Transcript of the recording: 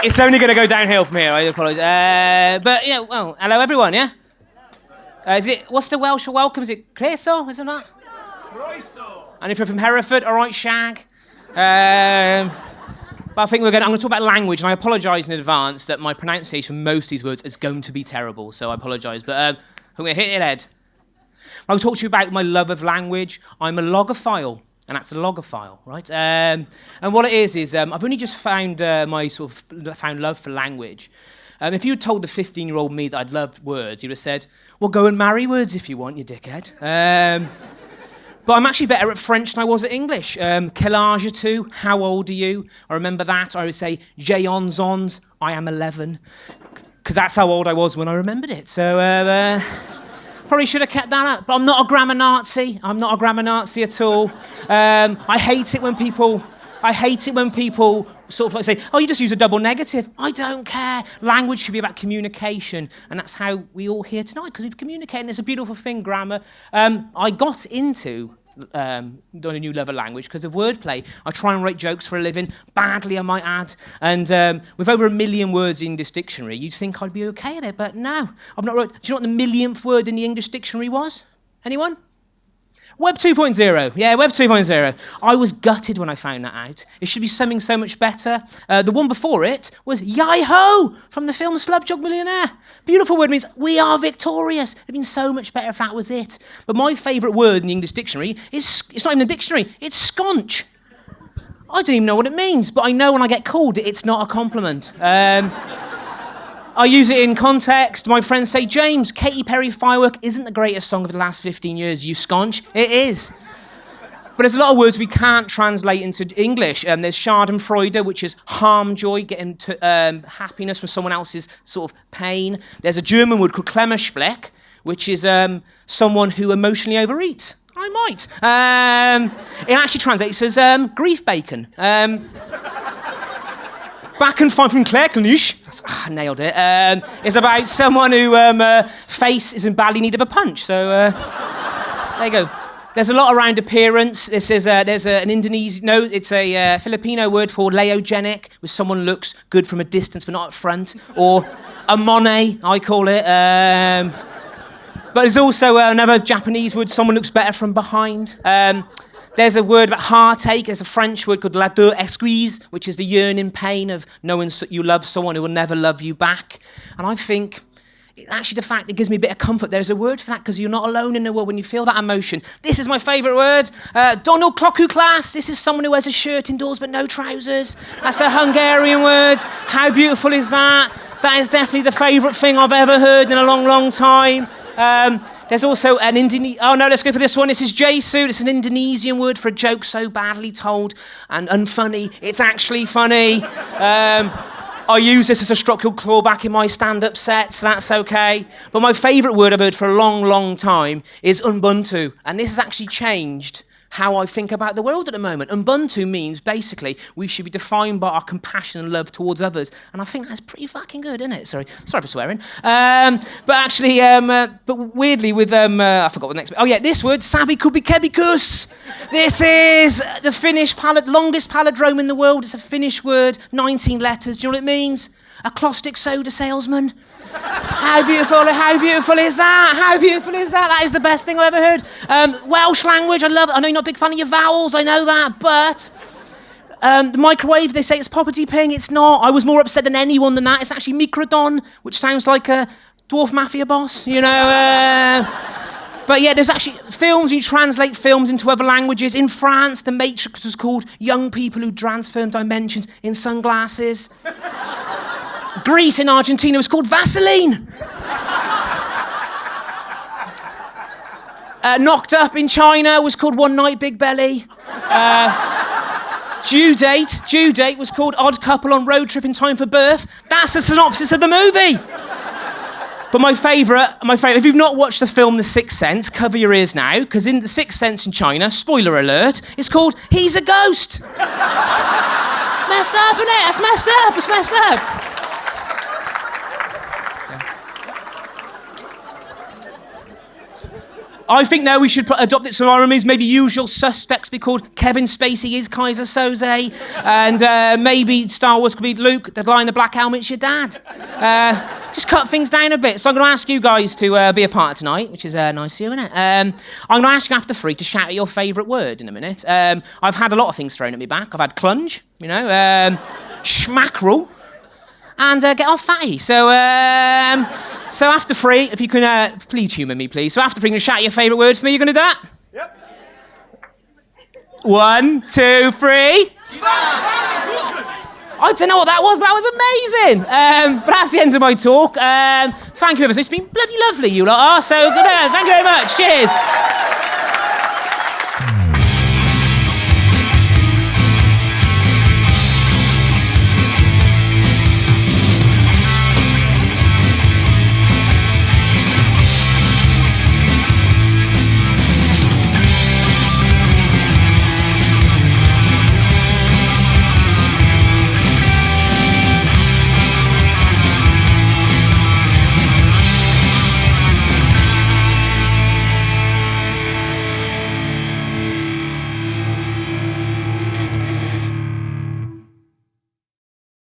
It's only going to go downhill from here. I apologise. But well, hello everyone. Yeah. What's the Welsh for welcome? Is it Cleitho? Isn't that? Croeso. And if you're from Hereford, all right, shag. But I think I'm going to talk about language, and I apologise in advance that my pronunciation for most of these words is going to be terrible. So I apologise. But I'm going to hit it head. I'll talk to you about my love of language. I'm a logophile. And that's a logophile, right? And what it is I've only just found found love for language. If you had told the 15-year-old me that I'd loved words, you'd have said, well, go and marry words if you want, you dickhead. But I'm actually better at French than I was at English. Quel âge as-tu? How old are you? I remember that. I would say, j'ai 11 ans, I am 11. Because that's how old I was when I remembered it. So... Probably should have kept that up, but I'm not a grammar Nazi. I'm not a grammar Nazi at all. I hate it when people sort of like say, oh, you just use a double negative. I don't care. Language should be about communication, and that's how we all here tonight, because we've communicated. It's a beautiful thing, grammar. I got into a new love of language because of wordplay. I try and write jokes for a living, badly I might add, and with over 1 million words in this dictionary, you'd think I'd be okay at it, but no, I've not wrote. Do you know what the millionth word in the English dictionary was? Anyone? Web 2.0. Yeah, Web 2.0. I was gutted when I found that out. It should be something so much better. The one before it was yai-ho from the film Slumdog Millionaire. Beautiful word, means we are victorious. It'd been so much better if that was it. But my favourite word in the English dictionary is, it's not even a dictionary, it's sconch. I don't even know what it means, but I know when I get called it's not a compliment. I use it in context. My friends say, James, Katy Perry Firework isn't the greatest song of the last 15 years, you sconch. It is. But there's a lot of words we can't translate into English. There's schadenfreude, which is harm joy, getting happiness from someone else's sort of pain. There's a German word called Klemmerschleck, which is someone who emotionally overeats. I might. It actually translates as grief bacon. Back and Forth from Clairknish. I nailed it. It's about someone who face is in badly need of a punch. So there you go. There's a lot around appearance. There's an Indonesian. No, it's a Filipino word for leogenic, where someone looks good from a distance but not up front, or a Monet, I call it. But there's also another Japanese word. Someone looks better from behind. There's a word about heartache. There's a French word called la douleur exquise, which is the yearning pain of knowing you love someone who will never love you back. And I think, actually, the fact it gives me a bit of comfort. There's a word for that because you're not alone in the world when you feel that emotion. This is my favourite word. Donald Klokuklas. This is someone who wears a shirt indoors but no trousers. That's a Hungarian word. How beautiful is that? That is definitely the favourite thing I've ever heard in a long, long time. There's also an Indonesian... Oh, no, let's go for this one. This is Jesu. It's an Indonesian word for a joke so badly told and unfunny. It's actually funny. I use this as a structural clawback in my stand-up sets. That's okay. But my favourite word I've heard for a long, long time is Ubuntu. And this has actually changed how I think about the world at the moment. Ubuntu means, basically, we should be defined by our compassion and love towards others. And I think that's pretty fucking good, isn't it? Sorry for swearing. But actually, but weirdly with, I forgot what the next bit. Oh yeah, this word, savikubikebikus. This is the Finnish longest palindrome in the world. It's a Finnish word, 19 letters. Do you know what it means? A caustic soda salesman. How beautiful is that? How beautiful is that? That is the best thing I've ever heard. Welsh language, I love it. I know you're not a big fan of your vowels, I know that, but the microwave, they say it's property ping, it's not. I was more upset than anyone than that. It's actually microdon, which sounds like a dwarf mafia boss, you know. But yeah, there's actually films, you translate films into other languages. In France, The Matrix was called Young People Who Transform Dimensions in Sunglasses. Greece in Argentina was called Vaseline. Knocked Up in China was called One Night Big Belly. Due Date was called Odd Couple on Road Trip in Time for Birth. That's the synopsis of the movie. But my favourite, if you've not watched the film The Sixth Sense, cover your ears now, because in The Sixth Sense in China, spoiler alert, it's called He's a Ghost. It's messed up, isn't it? It's messed up. I think now we should adopt it synonyms. Maybe usual suspects be called Kevin Spacey is Kaiser Soze. And maybe Star Wars could be Luke, the guy in the black helmet's your dad. Just cut things down a bit. So I'm going to ask you guys to be a part of tonight, which is nice of you, isn't it? I'm going to ask you after 3 to shout out your favourite word in a minute. I've had a lot of things thrown at me back. I've had clunge, schmackerel, and get off fatty. So after 3, if you can please humour me, please. So after 3, you're going to shout out your favourite word for me. You going to do that? Yep. 1, 2, 3. I don't know what that was, but that was amazing. But that's the end of my talk. Thank you, everyone. It's been bloody lovely, you lot are. So good. Thank you very much. Cheers.